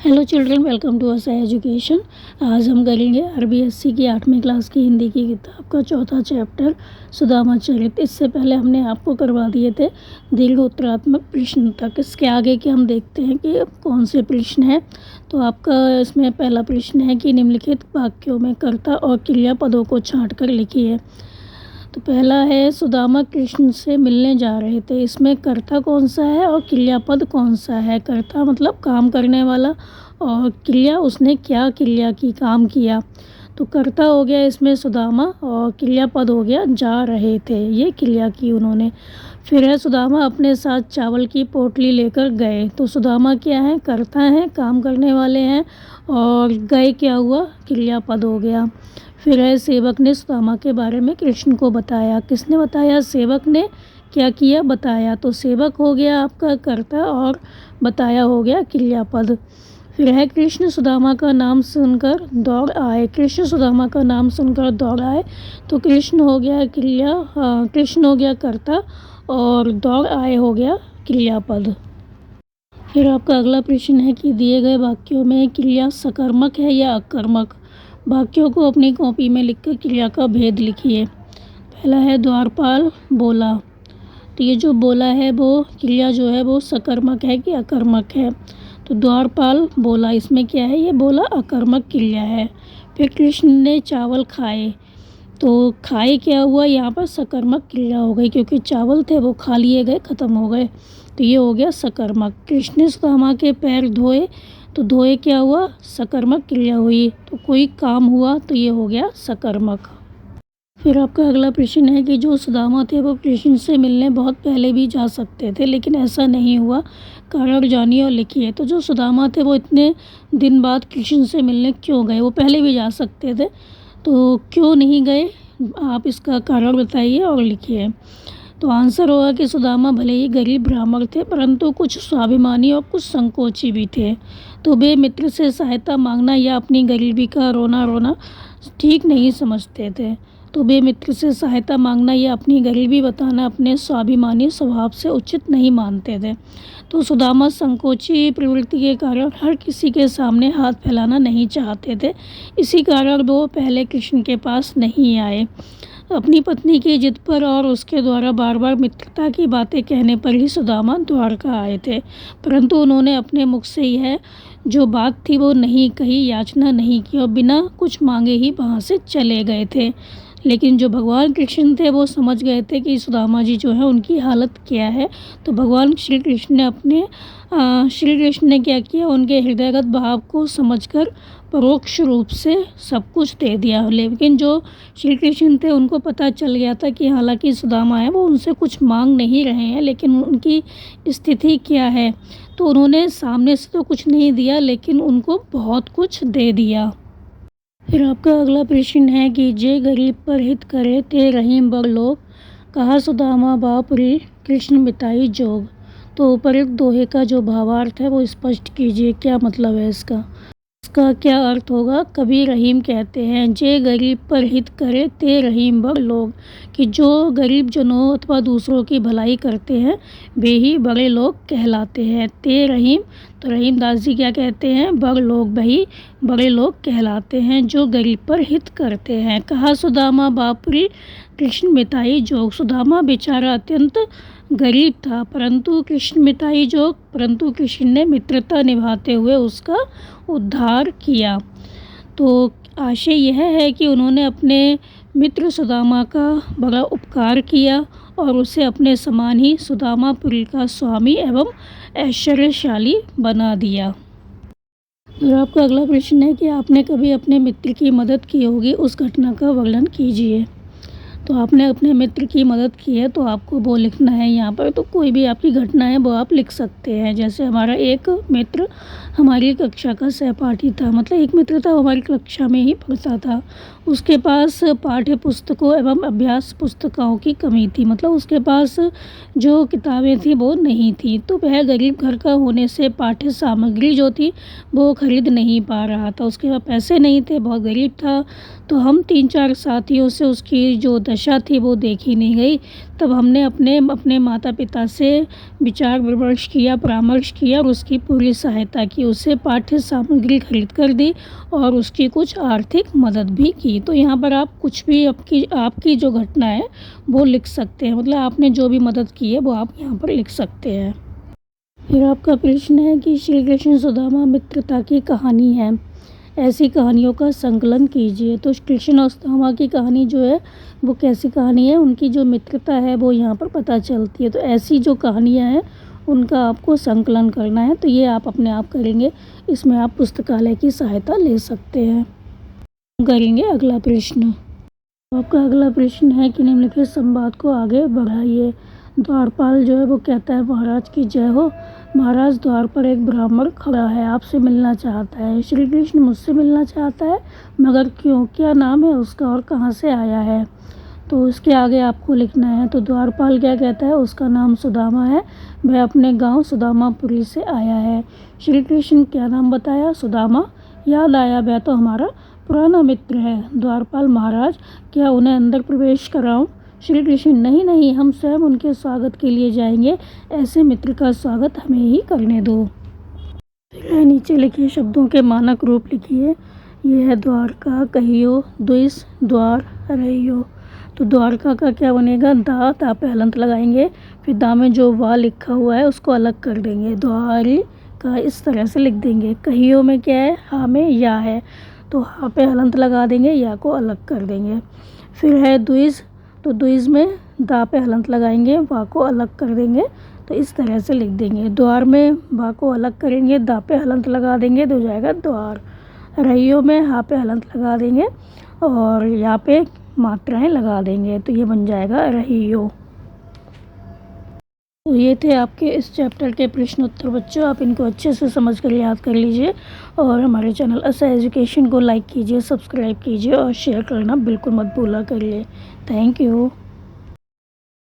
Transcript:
Hello children, welcome to us education. आज हम करेंगे आरबीएससी की 8वीं क्लास की हिंदी की किताब का चौथा चैप्टर सुदामा चरित। इससे पहले हमने आपको करवा दिए थे दीर्घ उत्तरात्मक प्रश्न तक। इसके आगे के हम देखते हैं कि कौन से प्रश्न हैं। तो आपका इसमें पहला प्रश्न है कि निम्नलिखित वाक्यों में कर्ता और क्रियापदों को छाँट कर लिखिए। तो पहला है सुदामा कृष्ण से मिलने जा रहे थे। इसमें कर्ता कौन सा है और क्रियापद कौन सा है। कर्ता मतलब काम करने वाला और क्रिया उसने क्या क्रिया की, काम किया। तो कर्ता हो गया इसमें सुदामा और क्रियापद हो गया जा रहे थे, ये क्रिया की उन्होंने। फिर है सुदामा अपने साथ चावल की पोटली लेकर गए। तो सुदामा क्या है, कर्ता हैं, काम करने वाले हैं, और गए क्या हुआ, क्रियापद हो गया। फिर है सेवक ने सुदामा के बारे में कृष्ण को बताया। किसने बताया, सेवक ने क्या किया, बताया। तो सेवक हो गया आपका कर्ता और बताया हो गया क्रियापद। फिर है कृष्ण सुदामा का नाम सुनकर दौड़ आए। कृष्ण सुदामा का नाम सुनकर दौड़ आए। तो कृष्ण हो गया क्रिया, कृष्ण हो गया कर्ता और दौड़ आए हो गया क्रियापद। फिर आपका अगला प्रश्न है कि दिए गए वाक्यों में क्रिया सकर्मक है या अकर्मक। वाक्यों को अपनी कॉपी में लिखकर क्रिया का भेद लिखिए। पहला है द्वारपाल बोला। तो ये जो बोला है वो क्रिया जो है वो सकर्मक है कि अकर्मक है। तो द्वारपाल बोला, इसमें क्या है, ये बोला अकर्मक क्रिया है। फिर कृष्ण ने चावल खाए। तो खाए क्या हुआ, यहाँ पर सकर्मक क्रिया हो गई, क्योंकि चावल थे वो खा लिए गए, ख़त्म हो गए। तो ये हो गया सकर्मक। कृष्ण ने सुदामा के पैर धोए। तो धोए क्या हुआ, सकर्मक क्रिया हुई। तो कोई काम हुआ, तो ये हो गया सकर्मक। फिर आपका अगला प्रश्न है कि जो सुदामा थे वो कृष्ण से मिलने बहुत पहले भी जा सकते थे, लेकिन ऐसा नहीं हुआ। कारण जानिए और लिखिए। तो जो सुदामा थे वो इतने दिन बाद कृष्ण से मिलने क्यों गए, वो पहले भी जा सकते थे, तो क्यों नहीं गए, आप इसका कारण बताइए और लिखिए। तो आंसर होगा कि सुदामा भले ही गरीब ब्राह्मण थे, परंतु कुछ स्वाभिमानी और कुछ संकोची भी थे। तो वे मित्र से सहायता मांगना या अपनी गरीबी का रोना ठीक नहीं समझते थे। तो वे मित्र से सहायता मांगना या अपनी गरीबी बताना अपने स्वाभिमानी स्वभाव से उचित नहीं मानते थे। तो सुदामा संकोची प्रवृत्ति के कारण हर किसी के सामने हाथ फैलाना नहीं चाहते थे। इसी कारण वो पहले कृष्ण के पास नहीं आए। अपनी पत्नी की जिद पर और उसके द्वारा बार बार मित्रता की बातें कहने पर ही सुदामा द्वारका आए थे, परंतु उन्होंने अपने मुख से यह जो बात थी वो नहीं कही, याचना नहीं की और बिना कुछ मांगे ही वहाँ से चले गए थे। लेकिन जो भगवान कृष्ण थे वो समझ गए थे कि सुदामा जी जो है उनकी हालत क्या है। तो भगवान श्री कृष्ण ने क्या किया, उनके हृदयगत भाव को समझकर परोक्ष रूप से सब कुछ दे दिया। लेकिन जो श्री कृष्ण थे उनको पता चल गया था कि हालांकि सुदामा है वो उनसे कुछ मांग नहीं रहे हैं, लेकिन उनकी स्थिति क्या है। तो उन्होंने सामने से तो कुछ नहीं दिया, लेकिन उनको बहुत कुछ दे दिया। फिर आपका अगला प्रश्न है कि जे गरीब पर हित करे ते रहीम बड़ लोग, कहा सुदामा बाप रे कृष्ण मिताई जोग। तो उपरोक्त दोहे का जो भावार्थ है वो स्पष्ट कीजिए, क्या मतलब है इसका क्या अर्थ होगा। कभी रहीम कहते हैं जे गरीब पर हित करे ते रहीम बड़ लोग, कि जो गरीब जनों अथवा दूसरों की भलाई करते हैं वे ही बड़े लोग कहलाते हैं। ते रहीम, तो रहीम दास जी क्या कहते हैं, बड़ लोग वही बड़े लोग कहलाते हैं जो गरीब पर हित करते हैं। कहा सुदामा बापरी कृष्ण मिताई जोग। सुदामा बेचारा अत्यंत गरीब था, परंतु कृष्ण मिताई जोग, परंतु कृष्ण ने मित्रता निभाते हुए उसका उद्धार किया। तो आशय यह है कि उन्होंने अपने मित्र सुदामा का बड़ा उपकार किया और उसे अपने समान ही सुदामापुरी का स्वामी एवं ऐश्वर्यशाली बना दिया। और आपका अगला प्रश्न है कि आपने कभी अपने मित्र की मदद की होगी, उस घटना का वर्णन कीजिए। तो आपने अपने मित्र की मदद की है तो आपको वो लिखना है यहाँ पर। तो कोई भी आपकी घटना है वो आप लिख सकते हैं। जैसे हमारा एक मित्र हमारी कक्षा का सहपाठी था, मतलब एक मित्र था, हमारी कक्षा में ही पढ़ता था। उसके पास पाठ्य पुस्तकों एवं अभ्यास पुस्तकों की कमी थी, मतलब उसके पास जो किताबें थी वो नहीं थी। तो वह गरीब घर का होने से पाठ्य सामग्री जो थी वो खरीद नहीं पा रहा था, उसके पास पैसे नहीं थे, बहुत गरीब था। तो हम 3-4 साथियों से उसकी जो दशा थी वो देखी नहीं गई। तब हमने अपने माता पिता से विचार विमर्श किया, परामर्श किया और उसकी पूरी सहायता की, उसे पाठ्य सामग्री खरीद कर दी और उसकी कुछ आर्थिक मदद भी की। तो यहाँ पर आप कुछ भी आपकी जो घटना है वो लिख सकते हैं, मतलब आपने जो भी मदद की है वो आप यहाँ पर लिख सकते हैं। फिर आपका प्रश्न है कि श्री कृष्ण सुदामा मित्रता की कहानी है, ऐसी कहानियों का संकलन कीजिए। तो कृष्ण और सुदामा की कहानी जो है वो कैसी कहानी है, उनकी जो मित्रता है वो यहाँ पर पता चलती है। तो ऐसी जो कहानियाँ हैं उनका आपको संकलन करना है, तो ये आप अपने आप करेंगे। इसमें आप पुस्तकालय की सहायता ले सकते हैं। करेंगे अगला प्रश्न। आपका अगला प्रश्न है कि निम्नलिखित संवाद को आगे बढ़ाइए। द्वारपाल जो है वो कहता है, महाराज की जय हो। महाराज, द्वार पर एक ब्राह्मण खड़ा है, आपसे मिलना चाहता है। श्री कृष्ण, मुझसे मिलना चाहता है, मगर क्यों, क्या नाम है उसका और कहाँ से आया है? तो उसके आगे आपको लिखना है। तो द्वारपाल क्या कहता है, उसका नाम सुदामा है, वह अपने गांव सुदामापुरी से आया है। श्री कृष्ण, क्या नाम बताया? सुदामा। याद आया, वह तो हमारा पुराना मित्र है। द्वारपाल, महाराज, क्या उन्हें अंदर प्रवेश कराऊं? श्री कृष्ण, नहीं नहीं, हम स्वयं उनके स्वागत के लिए जाएंगे, ऐसे मित्र का स्वागत हमें ही करने दो। नीचे लिखिए शब्दों के मानक रूप लिखिए। यह है द्वारका, कहियो, द्विज, द्वार, रहियो। तो द्वारका का क्या बनेगा? दा, ता पे हलंत लगाएंगे, फिर दा में जो वा लिखा हुआ है उसको अलग कर देंगे, द्वारी का इस तरह से लिख देंगे। कहियो में क्या है? हा में या है, तो हा पे हलंत लगा देंगे, या को अलग कर देंगे। फिर है द्विज, तो द्विज में दा पे हलंत लगाएंगे, वा को अलग कर देंगे, तो इस तरह से लिख देंगे। द्वार में वा को अलग करेंगे, दा पे हलंत लगा देंगे, तो हो जाएगा द्वार। रहियो में हा पे हलंत लगा देंगे और यहाँ पे मात्राएं लगा देंगे, तो ये बन जाएगा रहियो। तो ये थे आपके इस चैप्टर के प्रश्न उत्तर बच्चों, आप इनको अच्छे से समझ कर याद कर लीजिए और हमारे चैनल असा एजुकेशन को लाइक कीजिए, सब्सक्राइब कीजिए और शेयर करना बिल्कुल मत भूला करिए। Thank you.